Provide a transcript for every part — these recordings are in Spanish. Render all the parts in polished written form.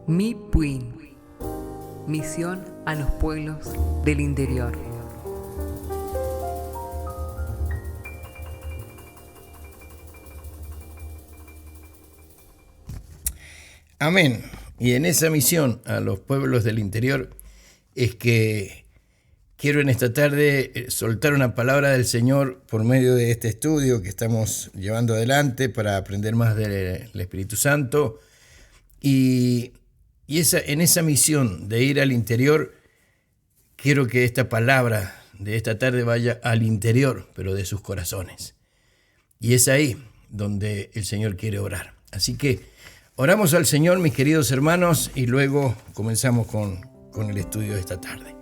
Mi Puin, misión a los pueblos del interior. Amén. Y en esa misión a los pueblos del interior es que quiero en esta tarde soltar una palabra del Señor por medio de este estudio que estamos llevando adelante para aprender más del Espíritu Santo. Y en esa misión de ir al interior, quiero que esta palabra de esta tarde vaya al interior, pero de sus corazones. Y es ahí donde el Señor quiere orar. Así que oramos al Señor, mis queridos hermanos, y luego comenzamos con el estudio de esta tarde.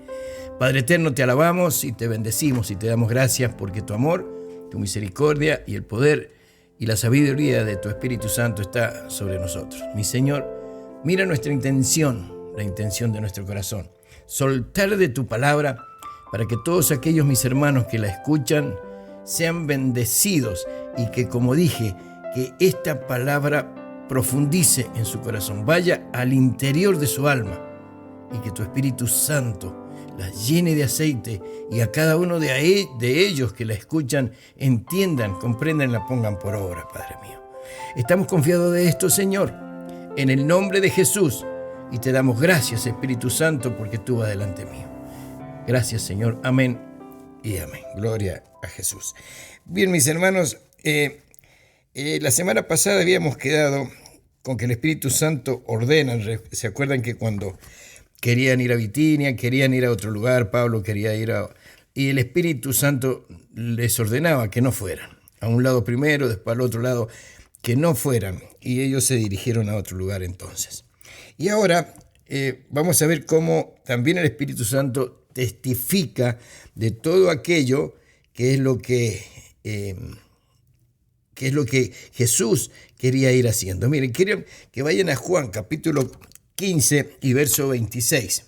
Padre eterno, te alabamos y te bendecimos y te damos gracias porque tu amor, tu misericordia y el poder y la sabiduría de tu Espíritu Santo está sobre nosotros. Mi Señor, mira nuestra intención, la intención de nuestro corazón. Soltar de tu palabra para que todos aquellos mis hermanos que la escuchan sean bendecidos y que, como dije, que esta palabra profundice en su corazón, vaya al interior de su alma y que tu Espíritu Santo la llene de aceite y a cada uno de ellos que la escuchan entiendan, comprendan y la pongan por obra, Padre mío. Estamos confiados de esto, Señor, en el nombre de Jesús, y te damos gracias, Espíritu Santo, porque tú vas delante mío. Gracias, Señor. Amén y amén. Gloria a Jesús. Bien, mis hermanos, la semana pasada habíamos quedado con que el Espíritu Santo ordena. ¿Se acuerdan que cuando querían ir a Bitinia, querían ir a otro lugar, Pablo quería ir y el Espíritu Santo les ordenaba que no fueran? A un lado primero, después al otro lado, que no fueran. Y ellos se dirigieron a otro lugar entonces. Y ahora vamos a ver cómo también el Espíritu Santo testifica de todo aquello que es lo que Jesús quería ir haciendo. Miren, quiero que vayan a Juan capítulo 15 y verso 26.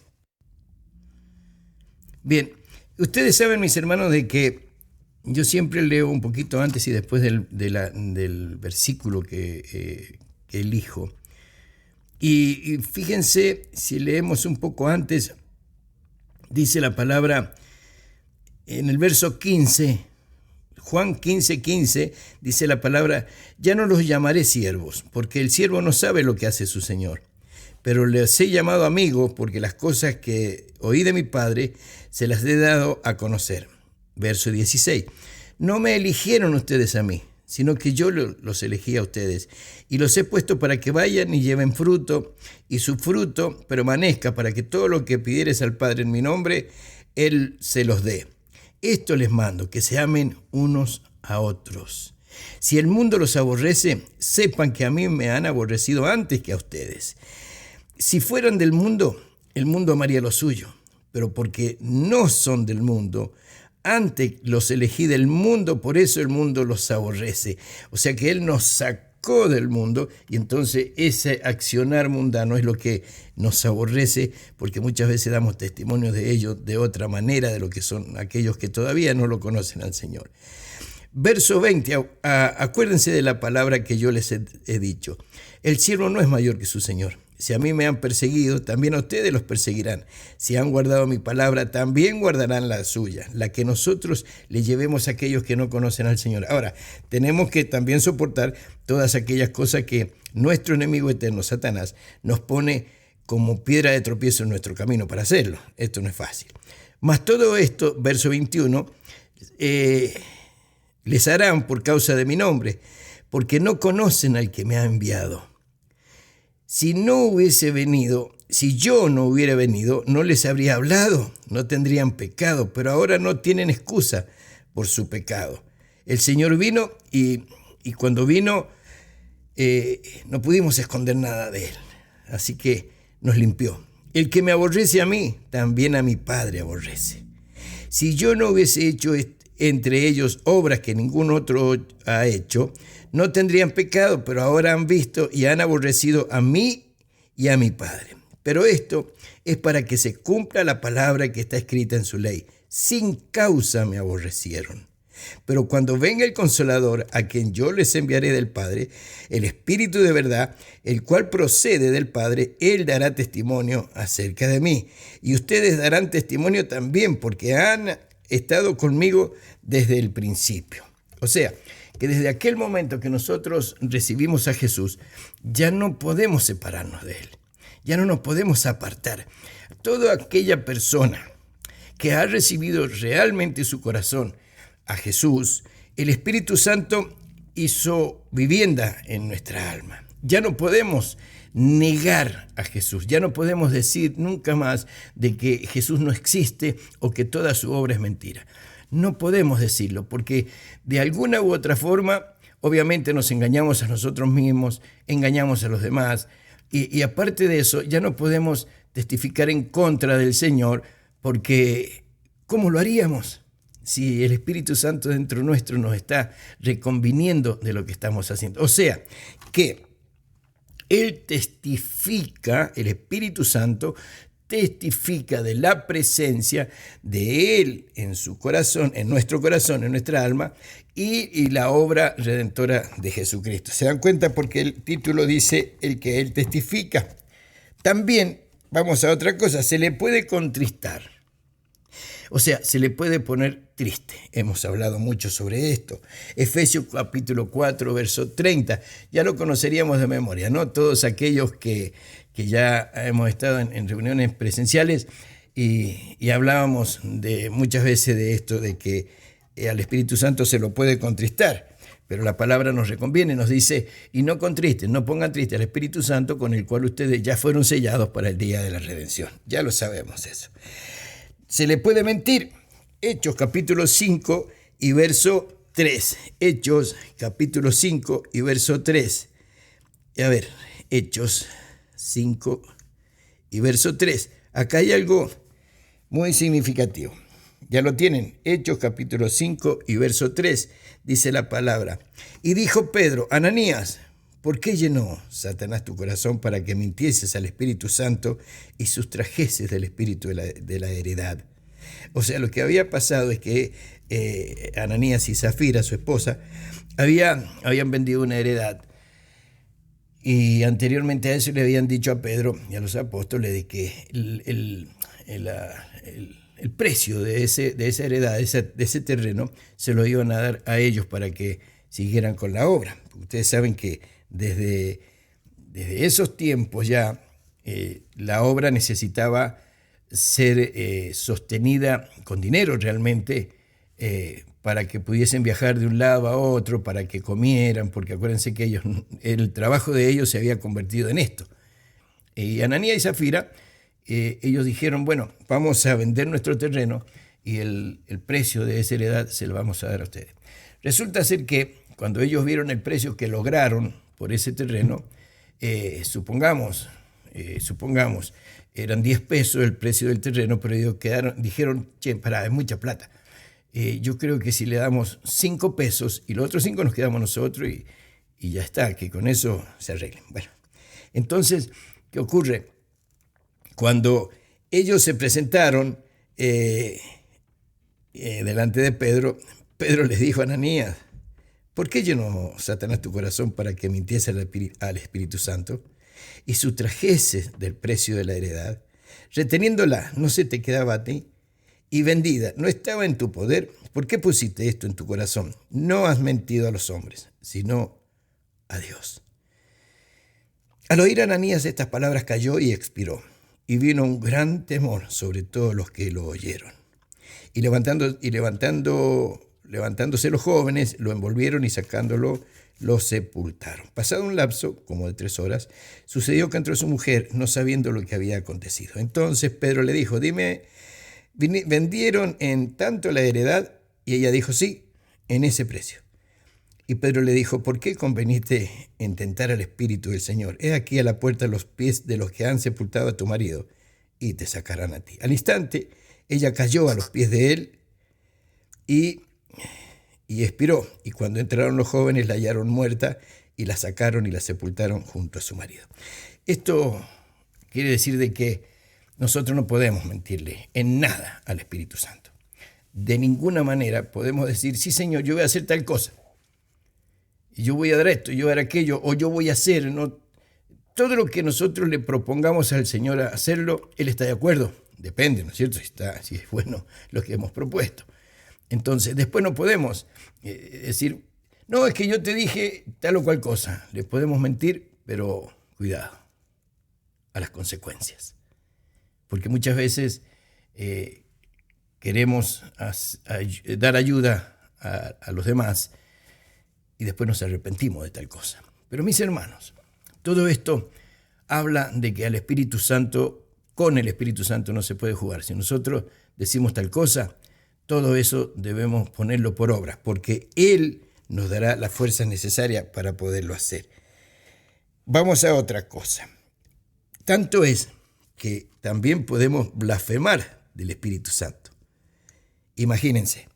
Bien, ustedes saben, mis hermanos, de que yo siempre leo un poquito antes y después del versículo que elijo. Y fíjense, si leemos un poco antes, dice la palabra en el verso 15, Juan 15:15, dice la palabra: ya no los llamaré siervos, porque el siervo no sabe lo que hace su señor, pero les he llamado amigos, porque las cosas que oí de mi Padre se las he dado a conocer. Verso 16, no me eligieron ustedes a mí, sino que yo los elegí a ustedes, y los he puesto para que vayan y lleven fruto, y su fruto permanezca, para que todo lo que pidieres al Padre en mi nombre, Él se los dé. Esto les mando, que se amen unos a otros. Si el mundo los aborrece, sepan que a mí me han aborrecido antes que a ustedes. Si fueran del mundo, el mundo amaría lo suyo, pero porque no son del mundo, antes los elegí del mundo, por eso el mundo los aborrece. O sea que Él nos sacó del mundo y entonces ese accionar mundano es lo que nos aborrece, porque muchas veces damos testimonio de ello de otra manera de lo que son aquellos que todavía no lo conocen al Señor. Verso 20, acuérdense de la palabra que yo les he dicho. El siervo no es mayor que su Señor. Si a mí me han perseguido, también a ustedes los perseguirán. Si han guardado mi palabra, también guardarán la suya, la que nosotros le llevemos a aquellos que no conocen al Señor. Ahora, tenemos que también soportar todas aquellas cosas que nuestro enemigo eterno, Satanás, nos pone como piedra de tropiezo en nuestro camino para hacerlo. Esto no es fácil. Mas todo esto, verso 21, les harán por causa de mi nombre, porque no conocen al que me ha enviado. Si yo no hubiera venido, no les habría hablado, no tendrían pecado, pero ahora no tienen excusa por su pecado. El Señor vino y cuando vino no pudimos esconder nada de Él, así que nos limpió. El que me aborrece a mí, también a mi Padre aborrece. Si yo no hubiese hecho entre ellos obras que ningún otro ha hecho, no tendrían pecado, pero ahora han visto y han aborrecido a mí y a mi Padre. Pero esto es para que se cumpla la palabra que está escrita en su ley. Sin causa me aborrecieron. Pero cuando venga el Consolador, a quien yo les enviaré del Padre, el Espíritu de verdad, el cual procede del Padre, Él dará testimonio acerca de mí. Y ustedes darán testimonio también, porque han estado conmigo desde el principio. O sea, que desde aquel momento que nosotros recibimos a Jesús, ya no podemos separarnos de Él. Ya no nos podemos apartar. Toda aquella persona que ha recibido realmente su corazón a Jesús, el Espíritu Santo hizo vivienda en nuestra alma. Ya no podemos negar a Jesús, ya no podemos decir nunca más de que Jesús no existe o que toda su obra es mentira. No podemos decirlo porque de alguna u otra forma, obviamente nos engañamos a nosotros mismos, engañamos a los demás y aparte de eso ya no podemos testificar en contra del Señor porque ¿cómo lo haríamos? Si el Espíritu Santo dentro nuestro nos está reconviniendo de lo que estamos haciendo. O sea, que Él testifica, el Espíritu Santo testifica de la presencia de Él en su corazón, en nuestro corazón, en nuestra alma, y la obra redentora de Jesucristo. ¿Se dan cuenta? Porque el título dice el que Él testifica. También, vamos a otra cosa, se le puede contristar. O sea, se le puede poner triste. Hemos hablado mucho sobre esto. Efesios capítulo 4, verso 30. Ya lo conoceríamos de memoria, ¿no? Todos aquellos que ya hemos estado en reuniones presenciales y hablábamos muchas veces de esto, de que al Espíritu Santo se lo puede contristar. Pero la palabra nos reconviene, nos dice, y no contristen, no pongan triste al Espíritu Santo con el cual ustedes ya fueron sellados para el día de la redención. Ya lo sabemos eso. Se le puede mentir. Hechos capítulo 5 y verso 3. Hechos capítulo 5 y verso 3. A ver, Hechos 5 y verso 3. Acá hay algo muy significativo. Ya lo tienen. Hechos capítulo 5 y verso 3. Dice la palabra. Y dijo Pedro, Ananías, ¿por qué llenó Satanás tu corazón para que mintieses al Espíritu Santo y sustrajeses del Espíritu de la heredad? O sea, lo que había pasado es que Ananías y Zafira, su esposa, habían vendido una heredad. Y anteriormente a eso le habían dicho a Pedro y a los apóstoles de que el precio de esa heredad, de ese terreno, se lo iban a dar a ellos para que siguieran con la obra. Ustedes saben que desde esos tiempos ya la obra necesitaba ser sostenida con dinero realmente para que pudiesen viajar de un lado a otro, para que comieran, porque acuérdense que el trabajo de ellos se había convertido en esto. Y Ananías y Zafira, ellos dijeron, bueno, vamos a vender nuestro terreno y el precio de esa heredad se lo vamos a dar a ustedes. Resulta ser que cuando ellos vieron el precio que lograron por ese terreno, supongamos, eran 10 pesos el precio del terreno, pero ellos dijeron, che, pará, es mucha plata. Yo creo que si le damos 5 pesos y los otros 5 nos quedamos nosotros y ya está, que con eso se arreglen. Bueno, entonces, ¿qué ocurre? Cuando ellos se presentaron delante de Pedro, Pedro les dijo a Ananías, ¿por qué llenó Satanás tu corazón para que mintiese al Espíritu Santo y sustrajeses del precio de la heredad? Reteniéndola, no se te quedaba a ti, y vendida, no estaba en tu poder. ¿Por qué pusiste esto en tu corazón? No has mentido a los hombres, sino a Dios. Al oír Ananías estas palabras cayó y expiró, y vino un gran temor sobre todos los que lo oyeron. Y levantándose los jóvenes, lo envolvieron y sacándolo, lo sepultaron. Pasado un lapso, como de 3 horas, sucedió que entró su mujer, no sabiendo lo que había acontecido. Entonces Pedro le dijo, dime, ¿vendieron en tanto la heredad? Y ella dijo, sí, en ese precio. Y Pedro le dijo, ¿por qué conveniste en tentar al Espíritu del Señor? He aquí a la puerta los pies de los que han sepultado a tu marido, y te sacarán a ti. Al instante, ella cayó a los pies de él y expiró. Y cuando entraron los jóvenes, la hallaron muerta y la sacaron y la sepultaron junto a su marido. Esto quiere decir de que nosotros no podemos mentirle en nada al Espíritu Santo. de ninguna manera podemos decir, sí Señor, yo voy a hacer tal cosa, y yo voy a dar esto, yo voy a dar aquello, o yo voy a hacer, ¿no? Todo lo que nosotros le propongamos al Señor a hacerlo, Él está de acuerdo. Depende, ¿no es cierto? Si es bueno lo que hemos propuesto. Entonces, después no podemos decir, no, es que yo te dije tal o cual cosa. Le podemos mentir, pero cuidado a las consecuencias. Porque muchas veces queremos dar ayuda a los demás y después nos arrepentimos de tal cosa. Pero mis hermanos, todo esto habla de que al Espíritu Santo, con el Espíritu Santo no se puede jugar. Si nosotros decimos tal cosa, todo eso debemos ponerlo por obra, porque Él nos dará la fuerza necesaria para poderlo hacer. Vamos a otra cosa. Tanto es que también podemos blasfemar del Espíritu Santo. Imagínense,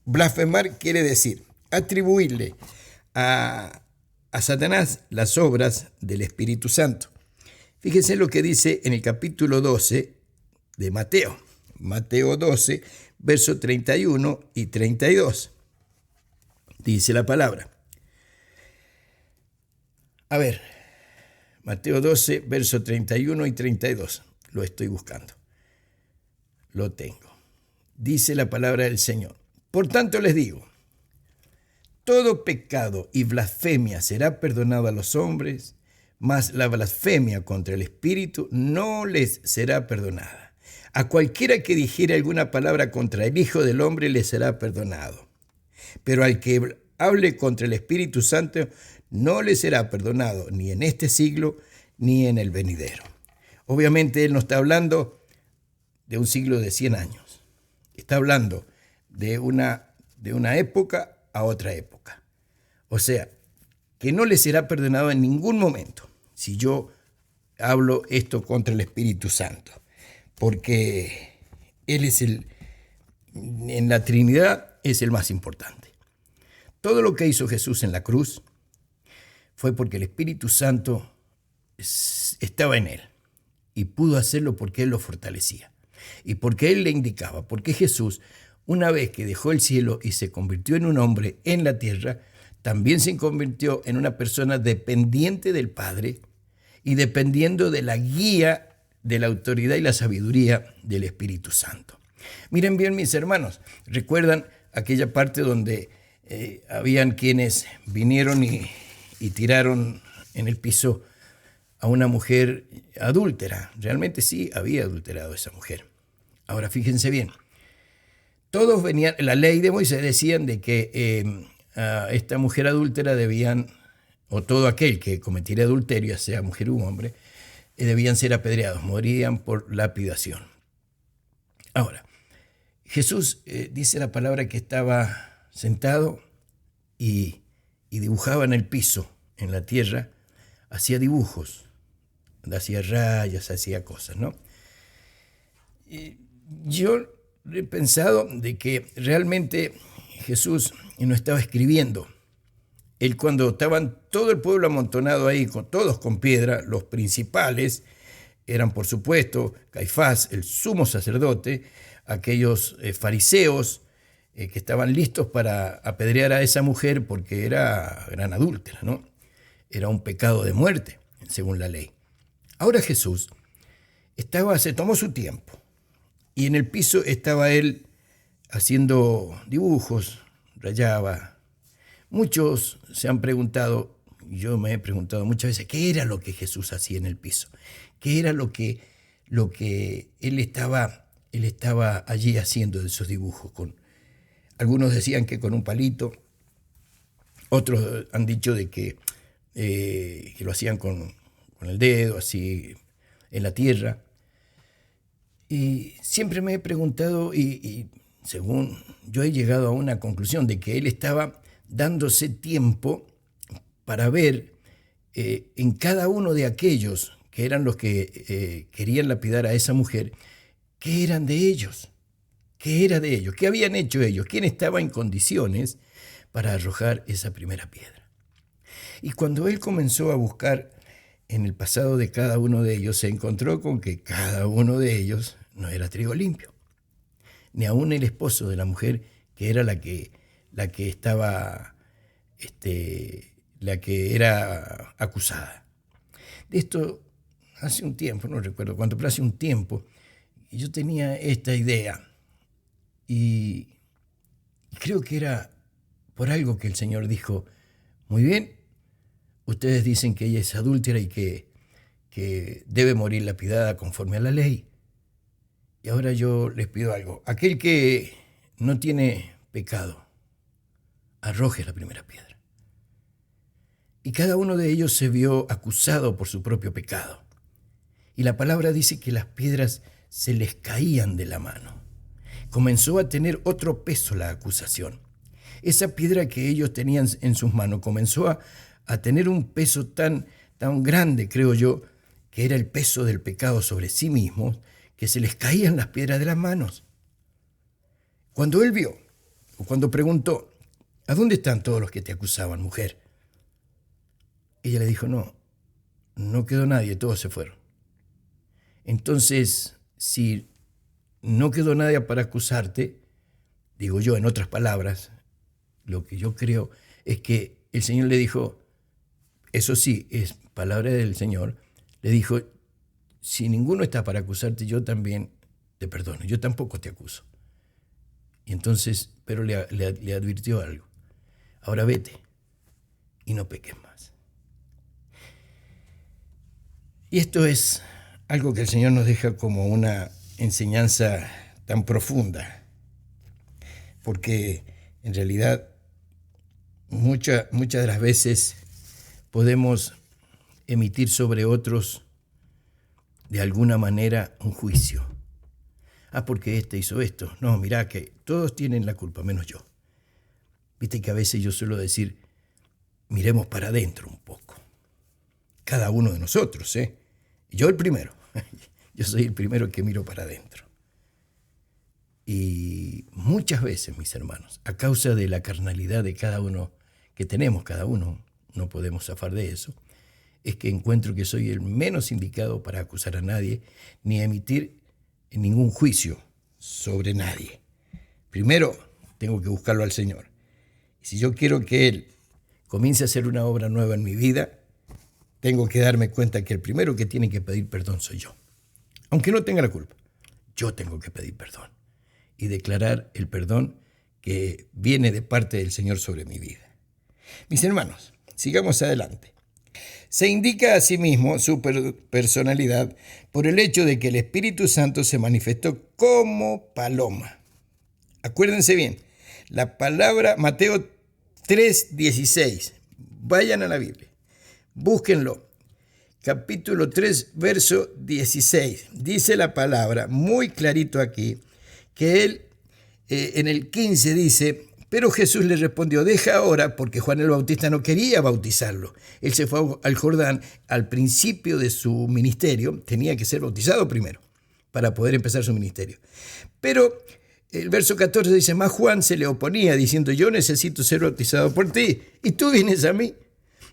blasfemar quiere decir atribuirle a Satanás las obras del Espíritu Santo. Fíjense lo que dice en el capítulo 12 de Mateo. Mateo 12, versos 31 y 32. Dice la palabra. A ver, Mateo 12, versos 31 y 32. Lo estoy buscando. Lo tengo. Dice la palabra del Señor. Por tanto les digo, todo pecado y blasfemia será perdonado a los hombres, mas la blasfemia contra el Espíritu no les será perdonada. A cualquiera que dijere alguna palabra contra el Hijo del Hombre le será perdonado. Pero al que hable contra el Espíritu Santo no le será perdonado ni en este siglo ni en el venidero. Obviamente él no está hablando de un siglo de 100 años. Está hablando de una época a otra época. O sea, que no le será perdonado en ningún momento si yo hablo esto contra el Espíritu Santo. Porque Él es en la Trinidad es el más importante. Todo lo que hizo Jesús en la cruz fue porque el Espíritu Santo estaba en Él y pudo hacerlo porque Él lo fortalecía y porque Él le indicaba, porque Jesús, una vez que dejó el cielo y se convirtió en un hombre en la tierra, también se convirtió en una persona dependiente del Padre y dependiendo de la guía, de la autoridad y la sabiduría del Espíritu Santo. Miren bien, mis hermanos, ¿recuerdan aquella parte donde habían quienes vinieron y tiraron en el piso a una mujer adúltera? Realmente sí había adulterado a esa mujer. Ahora fíjense bien, todos venían, la ley de Moisés decían de que a esta mujer adúltera debían, o todo aquel que cometiera adulterio, sea mujer u hombre, debían ser apedreados, morían por lapidación. Ahora, Jesús dice la palabra que estaba sentado y dibujaba en el piso, en la tierra, hacía dibujos, hacía rayas, hacía cosas, ¿no? Y yo he pensado de que realmente Jesús no estaba escribiendo. Él, cuando estaban todo el pueblo amontonado ahí, todos con piedra, los principales eran, por supuesto, Caifás, el sumo sacerdote, aquellos fariseos que estaban listos para apedrear a esa mujer porque era gran adúltera, ¿no? Era un pecado de muerte, según la ley. Ahora Jesús se tomó su tiempo y en el piso estaba él haciendo dibujos, rayaba. Muchos se han preguntado, yo me he preguntado muchas veces, ¿qué era lo que Jesús hacía en el piso? ¿Qué era lo que él estaba allí haciendo de esos dibujos? Algunos decían que con un palito, otros han dicho de que lo hacían con el dedo, así en la tierra. Y siempre me he preguntado, y según yo he llegado a una conclusión de que él estaba dándose tiempo para ver en cada uno de aquellos que eran los que querían lapidar a esa mujer, qué eran de ellos, qué era de ellos, qué habían hecho ellos, quién estaba en condiciones para arrojar esa primera piedra. Y cuando él comenzó a buscar en el pasado de cada uno de ellos, se encontró con que cada uno de ellos no era trigo limpio. ni aún el esposo de la mujer, que era la que estaba, la que era acusada. De esto hace un tiempo, no recuerdo cuánto, pero hace un tiempo, yo tenía esta idea y creo que era por algo que el Señor dijo: muy bien, ustedes dicen que ella es adúltera y que debe morir lapidada conforme a la ley. Y ahora yo les pido algo: aquel que no tiene pecado, arroje la primera piedra. Y cada uno de ellos se vio acusado por su propio pecado. Y la palabra dice que las piedras se les caían de la mano. Comenzó a tener otro peso la acusación. Esa piedra que ellos tenían en sus manos comenzó a tener un peso tan grande, creo yo, que era el peso del pecado sobre sí mismos, que se les caían las piedras de las manos. Cuando él vio, o cuando preguntó: ¿a dónde están todos los que te acusaban, mujer? Ella le dijo: no quedó nadie, todos se fueron. Entonces, si no quedó nadie para acusarte, digo yo, en otras palabras, lo que yo creo es que el Señor le dijo, eso sí, es palabra del Señor, le dijo: si ninguno está para acusarte, yo también te perdono, yo tampoco te acuso. Y entonces, pero le advirtió algo: ahora vete y no peques más. Y esto es algo que el Señor nos deja como una enseñanza tan profunda, porque en realidad muchas de las veces podemos emitir sobre otros de alguna manera un juicio. Porque este hizo esto. No, mirá que todos tienen la culpa, menos yo. Viste que a veces yo suelo decir: miremos para adentro un poco. Cada uno de nosotros, ¿eh? Yo el primero. Yo soy el primero que miro para adentro. Y muchas veces, mis hermanos, a causa de la carnalidad de cada uno, que tenemos cada uno, no podemos zafar de eso, es que encuentro que soy el menos indicado para acusar a nadie, ni emitir ningún juicio sobre nadie. Primero, tengo que buscarlo al Señor. Y si yo quiero que Él comience a hacer una obra nueva en mi vida, tengo que darme cuenta que el primero que tiene que pedir perdón soy yo. Aunque no tenga la culpa, yo tengo que pedir perdón y declarar el perdón que viene de parte del Señor sobre mi vida. Mis hermanos, sigamos adelante. Se indica a sí mismo su personalidad por el hecho de que el Espíritu Santo se manifestó como paloma. Acuérdense bien, la palabra Mateo 3:16. Vayan a la Biblia, búsquenlo. Capítulo 3, verso 16. Dice la palabra muy clarito aquí que él en el 15 dice: pero Jesús le respondió: deja ahora, porque Juan el Bautista no quería bautizarlo. Él se fue al Jordán al principio de su ministerio, tenía que ser bautizado primero para poder empezar su ministerio. Pero el verso 14 dice: más Juan se le oponía diciendo: yo necesito ser bautizado por ti y tú vienes a mí.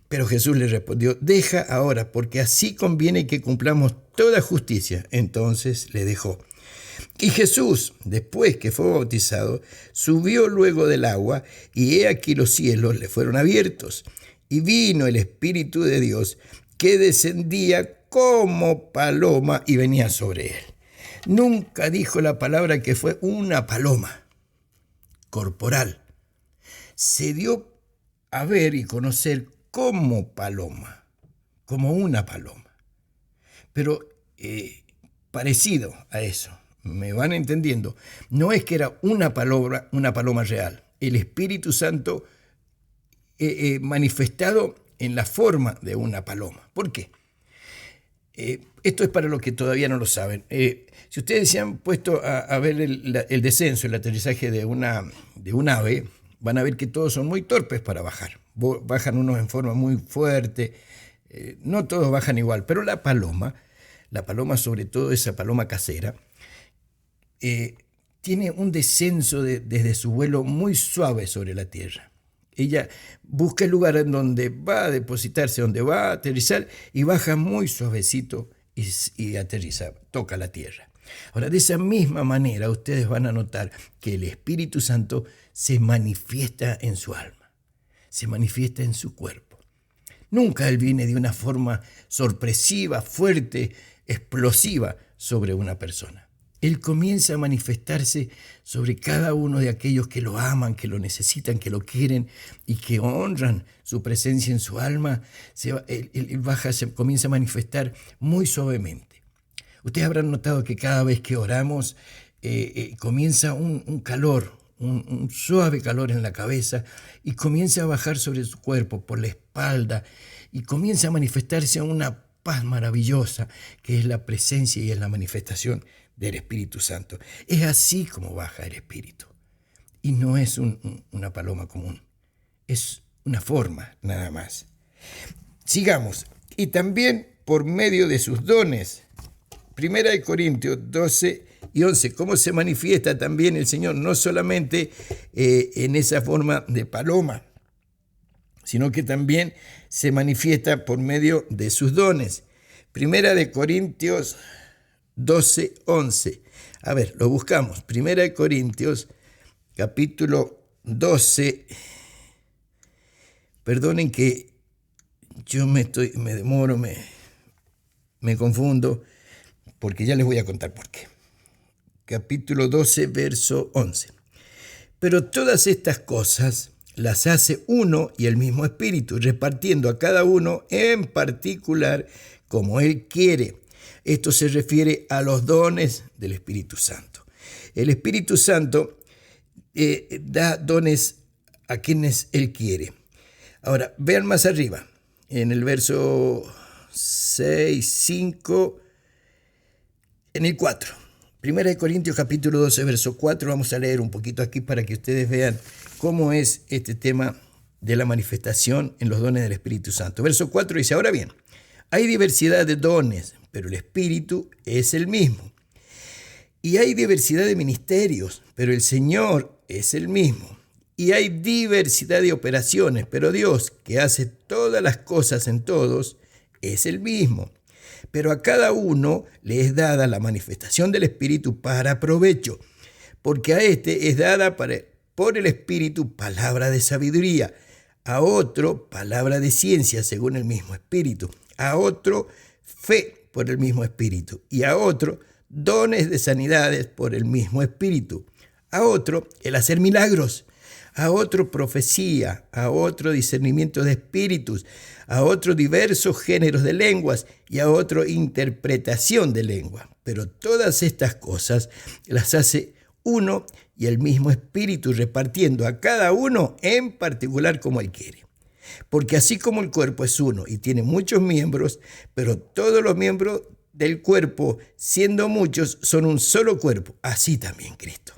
Pero Jesús le respondió: deja ahora, porque así conviene que cumplamos toda justicia. Entonces le dejó. Y Jesús, después que fue bautizado, subió luego del agua, y he aquí los cielos le fueron abiertos, y vino el Espíritu de Dios, que descendía como paloma y venía sobre él. Nunca dijo la palabra que fue una paloma corporal. Se dio a ver y conocer como paloma, como una paloma, pero parecido a eso. ¿Me van entendiendo? No es que era una paloma real. El Espíritu Santo manifestado en la forma de una paloma. ¿Por qué? Esto es para los que todavía no lo saben. Si ustedes se han puesto a ver el descenso, el aterrizaje de un ave, van a ver que todos son muy torpes para bajar. Bajan unos en forma muy fuerte. No todos bajan igual, pero la paloma, sobre todo esa paloma casera, tiene un descenso desde su vuelo muy suave sobre la tierra. Ella busca el lugar en donde va a depositarse, donde va a aterrizar, y baja muy suavecito y aterriza, toca la tierra. Ahora, de esa misma manera, ustedes van a notar que el Espíritu Santo se manifiesta en su alma, se manifiesta en su cuerpo. Nunca Él viene de una forma sorpresiva, fuerte, explosiva sobre una persona. Él comienza a manifestarse sobre cada uno de aquellos que lo aman, que lo necesitan, que lo quieren y que honran su presencia en su alma. Él se comienza a manifestar muy suavemente. Ustedes habrán notado que cada vez que oramos comienza un calor, un suave calor en la cabeza y comienza a bajar sobre su cuerpo, por la espalda, y comienza a manifestarse una paz maravillosa que es la presencia y es la manifestación del Espíritu Santo. Es así como baja el Espíritu. Y no es una paloma común, es una forma nada más. Sigamos. Y también por medio de sus dones. 1 Corintios 12 y 11. ¿Cómo se manifiesta también el Señor? No solamente en esa forma de paloma, sino que también se manifiesta por medio de sus dones. 1 Corintios 12, 11. A ver, lo buscamos. 1 Corintios, capítulo 12. Perdonen que yo me demoro, me confundo, porque ya les voy a contar por qué. Capítulo 12, verso 11. Pero todas estas cosas las hace uno y el mismo Espíritu, repartiendo a cada uno en particular como Él quiere. Esto se refiere a los dones del Espíritu Santo. El Espíritu Santo da dones a quienes Él quiere. Ahora, vean más arriba, en el verso 6, 5, en el 4. 1 Corintios capítulo 12, verso 4. Vamos a leer un poquito aquí para que ustedes vean cómo es este tema de la manifestación en los dones del Espíritu Santo. Verso 4 dice, ahora bien, hay diversidad de dones, pero el Espíritu es el mismo. Y hay diversidad de ministerios, pero el Señor es el mismo. Y hay diversidad de operaciones, pero Dios, que hace todas las cosas en todos, es el mismo. Pero a cada uno le es dada la manifestación del Espíritu para provecho, porque a este es dada por el Espíritu palabra de sabiduría, a otro palabra de ciencia según el mismo Espíritu, a otro fe por el mismo Espíritu, y a otro dones de sanidades por el mismo Espíritu, a otro el hacer milagros, a otro profecía, a otro discernimiento de espíritus, a otro diversos géneros de lenguas y a otro interpretación de lengua. Pero todas estas cosas las hace uno y el mismo Espíritu, repartiendo a cada uno en particular como Él quiere. Porque así como el cuerpo es uno y tiene muchos miembros, pero todos los miembros del cuerpo, siendo muchos, son un solo cuerpo, así también Cristo.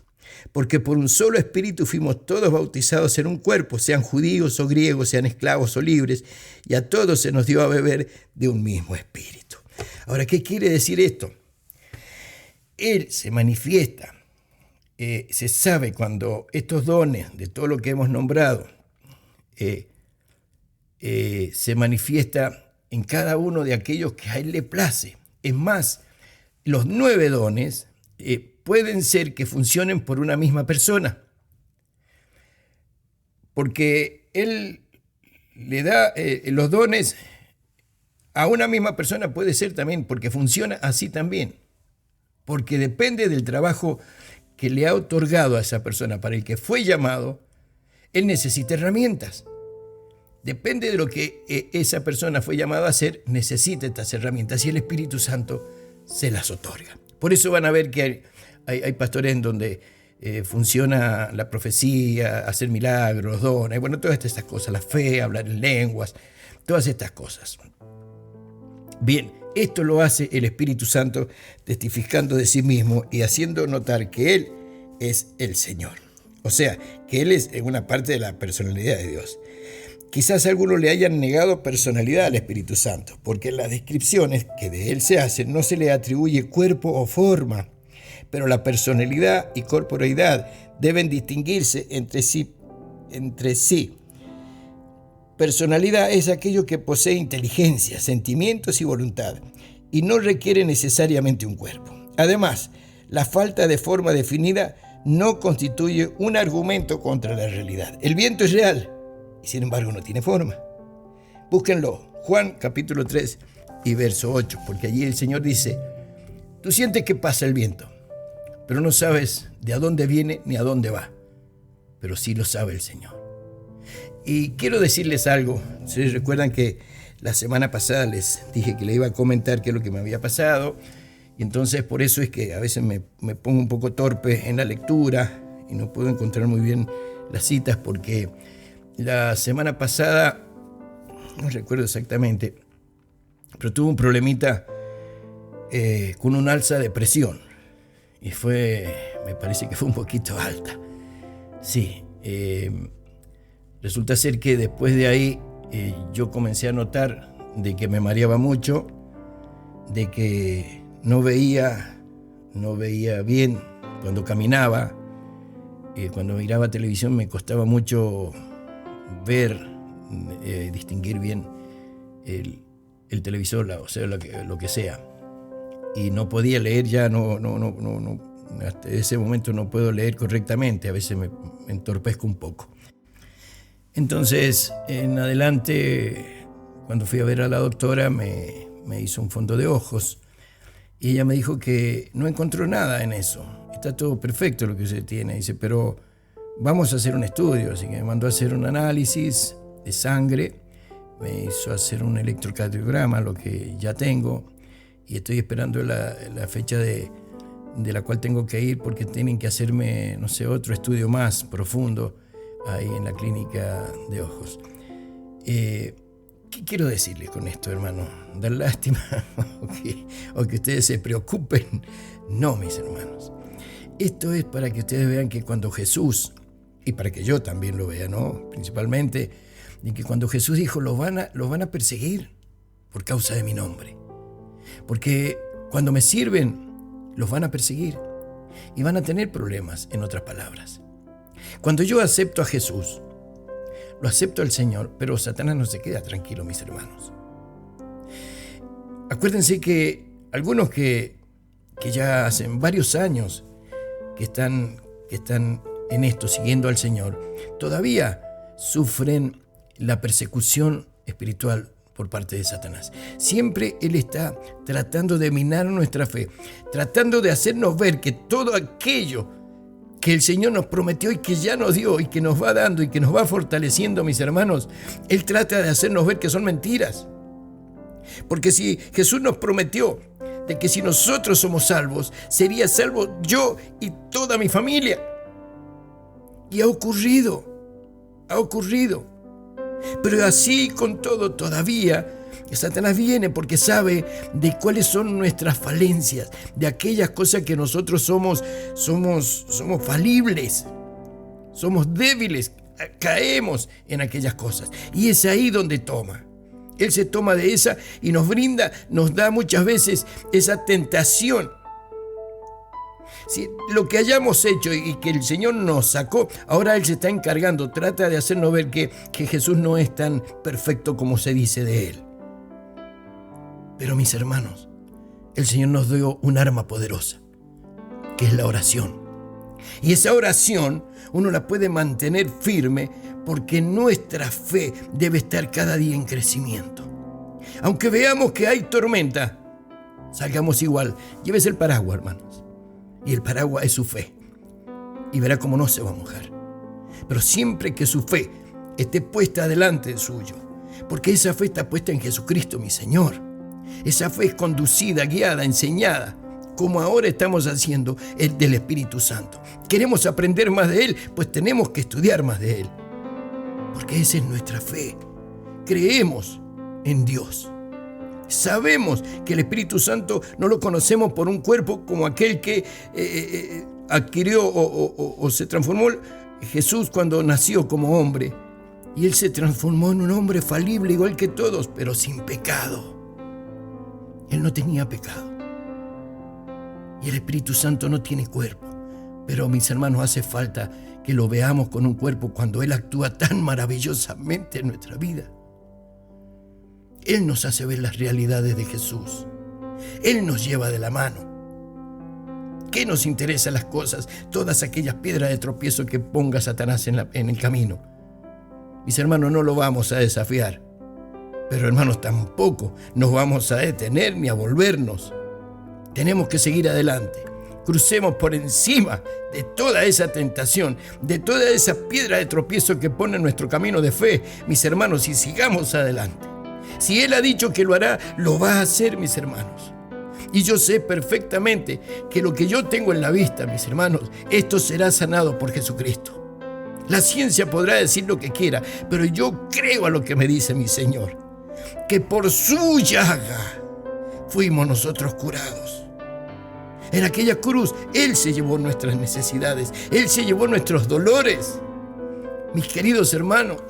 Porque por un solo Espíritu fuimos todos bautizados en un cuerpo, sean judíos o griegos, sean esclavos o libres, y a todos se nos dio a beber de un mismo Espíritu. Ahora, ¿qué quiere decir esto? Él se manifiesta, se sabe cuando estos dones de todo lo que hemos nombrado se manifiesta en cada uno de aquellos que a Él le place. Es más, los 9 dones pueden ser que funcionen por una misma persona, porque Él le da los dones a una misma persona, puede ser también, porque funciona así también, porque depende del trabajo que le ha otorgado a esa persona para el que fue llamado. Él necesita herramientas. Depende de lo que esa persona fue llamada a hacer, necesita estas herramientas y el Espíritu Santo se las otorga. Por eso van a ver que hay pastores en donde funciona la profecía, hacer milagros, dones, bueno, todas estas cosas, la fe, hablar en lenguas, todas estas cosas. Bien, esto lo hace el Espíritu Santo testificando de sí mismo y haciendo notar que Él es el Señor. O sea, que Él es una parte de la personalidad de Dios. Quizás algunos le hayan negado personalidad al Espíritu Santo, porque en las descripciones que de Él se hacen no se le atribuye cuerpo o forma, pero la personalidad y corporeidad deben distinguirse entre sí. Personalidad es aquello que posee inteligencia, sentimientos y voluntad, y no requiere necesariamente un cuerpo. Además, la falta de forma definida no constituye un argumento contra la realidad. El viento es real y sin embargo no tiene forma. Búsquenlo, Juan capítulo 3 y verso 8, porque allí el Señor dice: tú sientes que pasa el viento, pero no sabes de a dónde viene ni a dónde va, pero sí lo sabe el Señor. Y quiero decirles algo. Ustedes recuerdan que la semana pasada les dije que le iba a comentar qué es lo que me había pasado, y entonces por eso es que a veces me pongo un poco torpe en la lectura y no puedo encontrar muy bien las citas, porque la semana pasada, no recuerdo exactamente, pero tuve un problemita con un alza de presión, y me parece que fue un poquito alta. Sí, resulta ser que después de ahí yo comencé a notar de que me mareaba mucho, de que no veía bien cuando caminaba, cuando miraba televisión me costaba mucho ver, distinguir bien el televisor, o sea, lo que sea, y no podía leer ya, hasta ese momento no puedo leer correctamente, a veces me entorpezco un poco. Entonces, en adelante, cuando fui a ver a la doctora, me hizo un fondo de ojos y ella me dijo que no encontró nada en eso. Está todo perfecto lo que usted tiene. Dice, pero vamos a hacer un estudio. Así que me mandó a hacer un análisis de sangre, me hizo hacer un electrocardiograma, lo que ya tengo, y estoy esperando la fecha de la cual tengo que ir, porque tienen que hacerme, no sé, otro estudio más profundo ahí en la clínica de ojos. ¿Qué quiero decirles con esto, hermano? ¿Dar lástima o que ustedes se preocupen? No, mis hermanos. Esto es para que ustedes vean que cuando Jesús, y para que yo también lo vea, ¿no? Principalmente, y que cuando Jesús dijo, los van a perseguir por causa de mi nombre. Porque cuando me sirven, los van a perseguir y van a tener problemas, en otras palabras. Cuando yo acepto a Jesús, lo acepto al Señor, pero Satanás no se queda tranquilo, mis hermanos. Acuérdense que algunos que ya hacen varios años que están en esto, siguiendo al Señor, todavía sufren la persecución espiritual por parte de Satanás. Siempre él está tratando de minar nuestra fe, tratando de hacernos ver que todo aquello que el Señor nos prometió y que ya nos dio y que nos va dando y que nos va fortaleciendo, mis hermanos, él trata de hacernos ver que son mentiras. Porque si Jesús nos prometió de que si nosotros somos salvos, sería salvo yo y toda mi familia. Y ha ocurrido. Pero así con todo, todavía Satanás viene porque sabe de cuáles son nuestras falencias, de aquellas cosas que nosotros somos falibles, somos débiles, caemos en aquellas cosas. Y es ahí donde toma. Él se toma de esa y nos da muchas veces esa tentación. Si lo que hayamos hecho y que el Señor nos sacó, ahora Él se está encargando, trata de hacernos ver que Jesús no es tan perfecto como se dice de Él. Pero mis hermanos, el Señor nos dio un arma poderosa, que es la oración. Y esa oración uno la puede mantener firme porque nuestra fe debe estar cada día en crecimiento. Aunque veamos que hay tormenta, salgamos igual. Llévese el paraguas, hermanos. Y el paraguas es su fe. Y verá cómo no se va a mojar. Pero siempre que su fe esté puesta delante de suyo, porque esa fe está puesta en Jesucristo, mi Señor. Esa fe es conducida, guiada, enseñada, como ahora estamos haciendo el del Espíritu Santo. ¿Queremos aprender más de Él? Pues tenemos que estudiar más de Él. Porque esa es nuestra fe. Creemos en Dios. Sabemos que el Espíritu Santo no lo conocemos por un cuerpo como aquel que adquirió o se transformó Jesús cuando nació como hombre. Y Él se transformó en un hombre falible igual que todos, pero sin pecado. Él no tenía pecado. Y el Espíritu Santo no tiene cuerpo. Pero, mis hermanos, hace falta que lo veamos con un cuerpo cuando Él actúa tan maravillosamente en nuestra vida. Él nos hace ver las realidades de Jesús. Él nos lleva de la mano. qué nos interesan las cosas? Todas aquellas piedras de tropiezo que ponga Satanás en el camino. Mis hermanos, no lo vamos a desafiar. Pero hermanos, tampoco nos vamos a detener ni a volvernos. Tenemos que seguir adelante. Crucemos por encima de toda esa tentación, de toda esa piedra de tropiezo que pone en nuestro camino de fe, mis hermanos, y sigamos adelante. Si Él ha dicho que lo hará, lo va a hacer, mis hermanos. Y yo sé perfectamente que lo que yo tengo en la vista, mis hermanos, esto será sanado por Jesucristo. La ciencia podrá decir lo que quiera, pero yo creo a lo que me dice mi Señor, que por su llaga fuimos nosotros curados. En aquella cruz, Él se llevó nuestras necesidades, Él se llevó nuestros dolores. Mis queridos hermanos,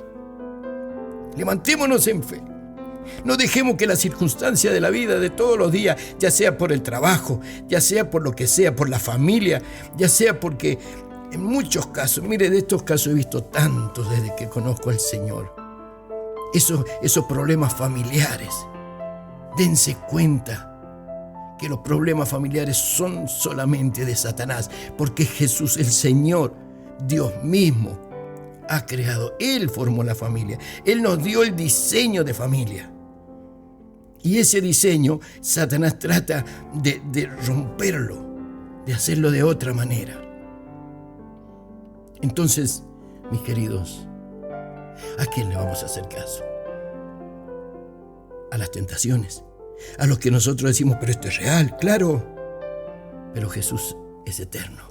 levantémonos en fe. No dejemos que la circunstancia de la vida de todos los días, ya sea por el trabajo, ya sea por lo que sea, por la familia, ya sea porque en muchos casos, mire, de estos casos he visto tantos desde que conozco al Señor. Esos problemas familiares, dense cuenta que los problemas familiares son solamente de Satanás, porque Jesús, el Señor, Dios mismo, ha creado. Él formó la familia. Él nos dio el diseño de familia. Y ese diseño, Satanás trata de romperlo, de hacerlo de otra manera. Entonces, mis queridos, ¿a quién le vamos a hacer caso? A las tentaciones, a los que nosotros decimos, pero esto es real, claro. Pero Jesús es eterno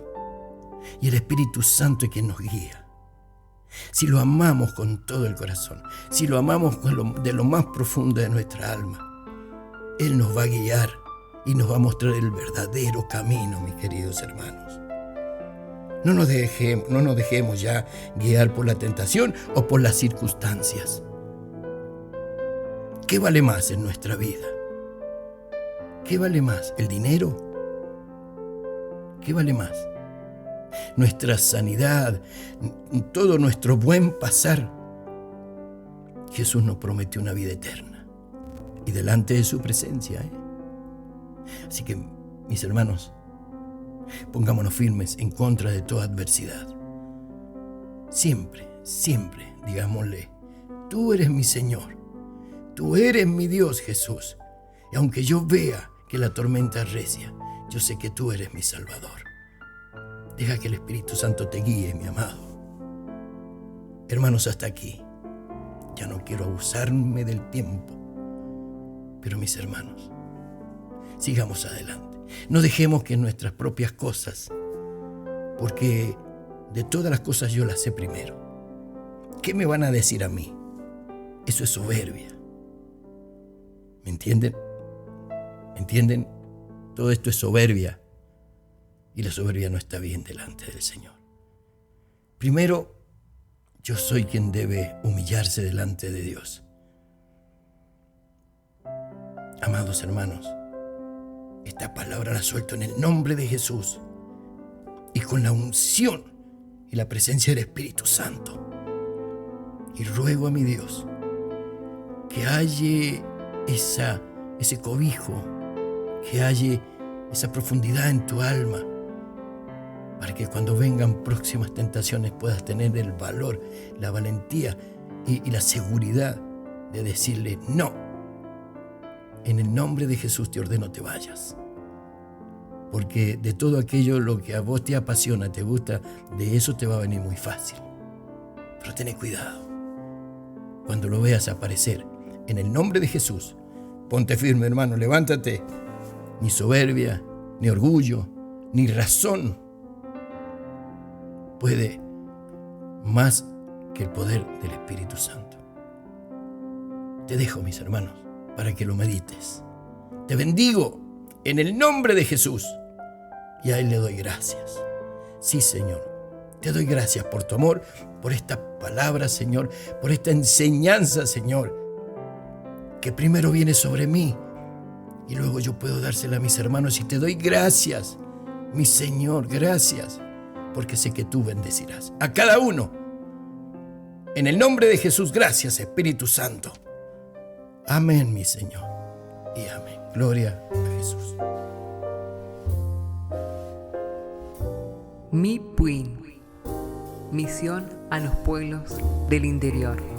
y el Espíritu Santo es quien nos guía. Si lo amamos con todo el corazón, si lo amamos de lo más profundo de nuestra alma, Él nos va a guiar y nos va a mostrar el verdadero camino, mis queridos hermanos. No nos dejemos ya guiar por la tentación o por las circunstancias. ¿Qué vale más en nuestra vida? ¿Qué vale más? ¿El dinero? ¿Qué vale más? Nuestra sanidad, todo nuestro buen pasar. Jesús nos prometió una vida eterna y delante de su presencia. Así que, mis hermanos, pongámonos firmes en contra de toda adversidad. Siempre, siempre, digámosle, tú eres mi Señor, tú eres mi Dios, Jesús. Y aunque yo vea que la tormenta arrecia, yo sé que tú eres mi Salvador. Deja que el Espíritu Santo te guíe, mi amado. Hermanos, hasta aquí. Ya no quiero abusarme del tiempo. Pero mis hermanos, sigamos adelante. No dejemos que nuestras propias cosas, porque de todas las cosas yo las sé primero. ¿Qué me van a decir a mí? Eso es soberbia. ¿Me entienden? ¿Me entienden? Todo esto es soberbia. Y la soberbia no está bien delante del Señor. Primero, yo soy quien debe humillarse delante de Dios. Amados hermanos, esta palabra la suelto en el nombre de Jesús y con la unción y la presencia del Espíritu Santo. Y ruego a mi Dios que halle ese cobijo, que halle esa profundidad en tu alma, para que cuando vengan próximas tentaciones puedas tener el valor, la valentía y la seguridad de decirle no. En el nombre de Jesús te ordeno te vayas. Porque de todo aquello lo que a vos te apasiona, te gusta, de eso te va a venir muy fácil. Pero ten cuidado. Cuando lo veas aparecer, en el nombre de Jesús, ponte firme, hermano, levántate. Ni soberbia, ni orgullo, ni razón puede más que el poder del Espíritu Santo. Te dejo, mis hermanos, para que lo medites. Te bendigo en el nombre de Jesús y a Él le doy gracias. Sí, Señor, te doy gracias por tu amor, por esta palabra, Señor, por esta enseñanza, Señor, que primero viene sobre mí y luego yo puedo dársela a mis hermanos. Y te doy gracias, mi Señor, gracias, porque sé que tú bendecirás a cada uno. En el nombre de Jesús, gracias, Espíritu Santo. Amén, mi Señor, y amén. Gloria a Jesús. Mi Puin. Misión a los pueblos del interior.